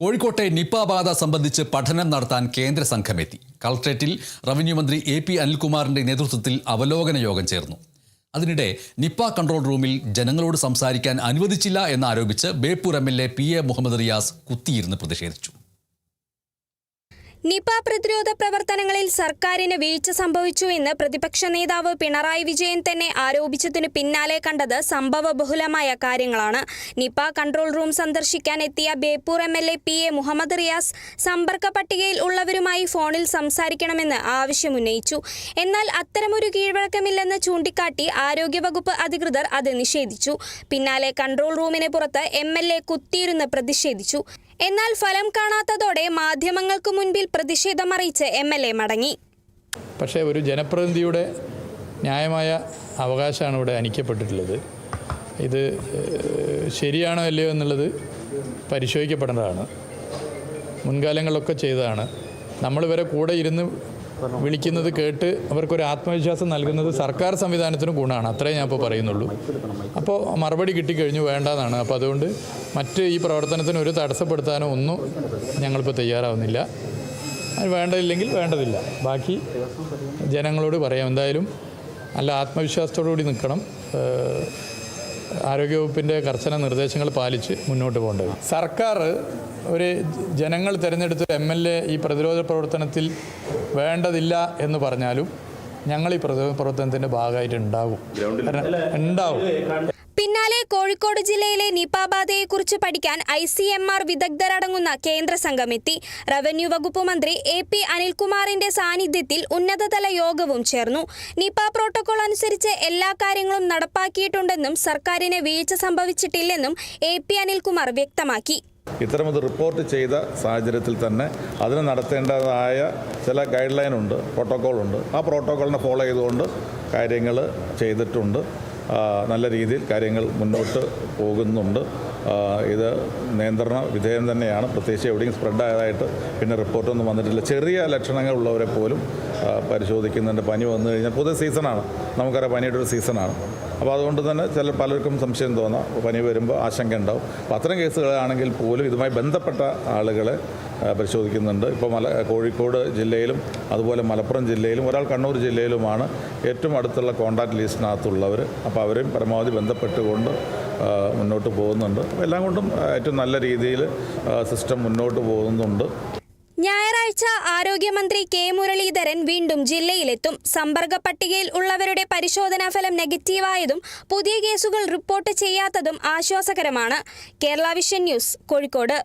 കോഴിക്കോട്ടെ നിപ ബാധ സംബന്ധിച്ച് പഠനം നടത്താൻ കേന്ദ്ര സംഘമെത്തി. കളക്ട്രേറ്റിൽ റവന്യൂ മന്ത്രി AP അനിൽകുമാറിന്റെ നേതൃത്വത്തിൽ അവലോകന യോഗം ചേർന്നു. അതിനിടെ നിപ കൺട്രോൾ റൂമിൽ ജനങ്ങളോട് സംസാരിക്കാൻ അനുവദിച്ചില്ല എന്നാരോപിച്ച് ബേപ്പൂർ MLA PA മുഹമ്മദ് റിയാസ് കുത്തിയിരുന്ന് പ്രതിഷേധിച്ചു. നിപ പ്രതിരോധ പ്രവർത്തനങ്ങളിൽ സർക്കാരിന് വീഴ്ച സംഭവിച്ചു എന്ന് പ്രതിപക്ഷ നേതാവ് പിണറായി വിജയൻ തന്നെ ആരോപിച്ചതിനു പിന്നാലെ കണ്ടത് സംഭവബഹുലമായ കാര്യങ്ങളാണ്. നിപ കൺട്രോൾ റൂം സന്ദർശിക്കാൻ എത്തിയ ബേപ്പൂർ MLA PA മുഹമ്മദ് റിയാസ് സമ്പർക്ക പട്ടികയിൽ ഉള്ളവരുമായി ഫോണിൽ സംസാരിക്കണമെന്ന് ആവശ്യമുന്നയിച്ചു. എന്നാൽ അത്തരമൊരു കീഴ്വഴക്കമില്ലെന്ന് ചൂണ്ടിക്കാട്ടി ആരോഗ്യവകുപ്പ് അധികൃതർ അത് നിഷേധിച്ചു. പിന്നാലെ കൺട്രോൾ റൂമിന് പുറത്ത് MLA കുത്തിയിരുന്ന് പ്രതിഷേധിച്ചു. എന്നാൽ ഫലം കാണാത്തതോടെ മാധ്യമങ്ങൾക്ക് മുൻപിൽ പ്രതിഷേധമറിയിച്ച് MLA മടങ്ങി. പക്ഷേ ഒരു ജനപ്രതിനിധിയുടെ ന്യായമായ അവകാശമാണ് ഇവിടെ ഹനിക്കപ്പെട്ടിട്ടുള്ളത്. ഇത് ശരിയാണോ അല്ലയോ എന്നുള്ളത് പരിശോധിക്കപ്പെടേണ്ടതാണ്. മുൻകാലങ്ങളിലൊക്കെ ചെയ്തതാണ്. നമ്മളിവരെ കൂടെ ഇരുന്ന് വിളിക്കുന്നത് കേട്ട് അവർക്കൊരു ആത്മവിശ്വാസം നൽകുന്നത് സർക്കാർ സംവിധാനത്തിന് ഗുണമാണ്. അത്രേ ഞാൻ ഇപ്പോൾ പറയുന്നുള്ളൂ. അപ്പോൾ മറുപടി കിട്ടിക്കഴിഞ്ഞു വേണ്ടെന്നാണ്. അപ്പോൾ അതുകൊണ്ട് മറ്റ് ഈ പ്രവർത്തനത്തിന് ഒരു തടസ്സപ്പെടുത്താനോ ഒന്നും ഞങ്ങളിപ്പോൾ തയ്യാറാവുന്നില്ല. അത് വേണ്ടതില്ലെങ്കിൽ വേണ്ടതില്ല. ബാക്കി ജനങ്ങളോട് പറയാം. എന്തായാലും നല്ല ആത്മവിശ്വാസത്തോടുകൂടി നിൽക്കണം. ആരോഗ്യവകുപ്പിൻ്റെ കർശന നിർദ്ദേശങ്ങൾ പാലിച്ച് മുന്നോട്ട് പോകേണ്ടത്. സർക്കാർ ഒരു ജനങ്ങൾ തിരഞ്ഞെടുത്ത MLA ഈ പ്രതിരോധ പ്രവർത്തനത്തിൽ വേണ്ടതില്ല എന്ന് പറഞ്ഞാലും ഞങ്ങൾ ഈ പ്രതിരോധ പ്രവർത്തനത്തിൻ്റെ ഭാഗമായിട്ട് ഉണ്ടാവും. പിന്നാലെ കോഴിക്കോട് ജില്ലയിലെ നിപ ബാധയെക്കുറിച്ച് പഠിക്കാൻ ICMR വിദഗ്ധരടങ്ങുന്ന കേന്ദ്ര സംഘമെത്തി. റവന്യൂ വകുപ്പ് മന്ത്രി AP അനിൽകുമാറിന്റെ സാന്നിധ്യത്തിൽ ഉന്നതതല യോഗവും ചേർന്നു. നിപ പ്രോട്ടോകോൾ അനുസരിച്ച് എല്ലാ കാര്യങ്ങളും നടപ്പാക്കിയിട്ടുണ്ടെന്നും സർക്കാരിന് വീഴ്ച സംഭവിച്ചിട്ടില്ലെന്നും AP അനിൽകുമാർ വ്യക്തമാക്കി. ഇത്തരമൊരു റിപ്പോർട്ട് ചെയ്ത സാഹചര്യത്തിൽ തന്നെ അതിന് നടത്തേണ്ടതായ ചില ഗൈഡ് ലൈൻ ഉണ്ട്, പ്രോട്ടോക്കോളുണ്ട്. ആ പ്രോട്ടോക്കോളിനെ ഫോളോ ചെയ്തുകൊണ്ട് കാര്യങ്ങൾ ചെയ്തിട്ടുണ്ട്. നല്ല രീതിയിൽ കാര്യങ്ങൾ മുന്നോട്ട് പോകുന്നുണ്ട്. ഇത് നിയന്ത്രണ വിധേയം തന്നെയാണ്. പ്രത്യേകിച്ച് എവിടെയും സ്പ്രെഡ് ആയതായിട്ട് പിന്നെ റിപ്പോർട്ടൊന്നും വന്നിട്ടില്ല. ചെറിയ ലക്ഷണങ്ങളുള്ളവരെ പോലും പരിശോധിക്കുന്നുണ്ട്. പനി വന്നു കഴിഞ്ഞാൽ പൊതു സീസണാണ്, നമുക്കറിയാം, പനിയുടെ ഒരു സീസണാണ്. അപ്പോൾ അതുകൊണ്ട് തന്നെ പലർക്കും സംശയം തോന്നാം, പനി വരുമ്പോൾ ആശങ്ക ഉണ്ടാവും. അപ്പോൾ അത്തരം കേസുകളാണെങ്കിൽ പോലും ഇതുമായി ബന്ധപ്പെട്ട ആളുകളെ പരിശോധിക്കുന്നുണ്ട്. ഇപ്പോൾ കോഴിക്കോട് ജില്ലയിലും അതുപോലെ മലപ്പുറം ജില്ലയിലും ഒരാൾ കണ്ണൂർ ജില്ലയിലുമാണ് ഏറ്റവും അടുത്തുള്ള കോൺടാക്ട് ലിസ്റ്റിനകത്തുള്ളവർ. അപ്പോൾ അവരെയും പരമാവധി ബന്ധപ്പെട്ടുകൊണ്ട് മുന്നോട്ട് പോകുന്നുണ്ട്. അപ്പോൾ എല്ലാം കൊണ്ടും ഏറ്റവും നല്ല രീതിയിൽ സിസ്റ്റം മുന്നോട്ട് പോകുന്നുണ്ട്. ഞായറാഴ്ച ആരോഗ്യമന്ത്രി K മുരളീധരൻ വീണ്ടും ജില്ലയിലെത്തും. സമ്പർക്ക പട്ടികയിൽ ഉള്ളവരുടെ പരിശോധനാ ഫലം നെഗറ്റീവായതും പുതിയ കേസുകൾ റിപ്പോർട്ട് ചെയ്യാത്തതും ആശ്വാസകരമാണ്. Kerala vision news, Kozhikode.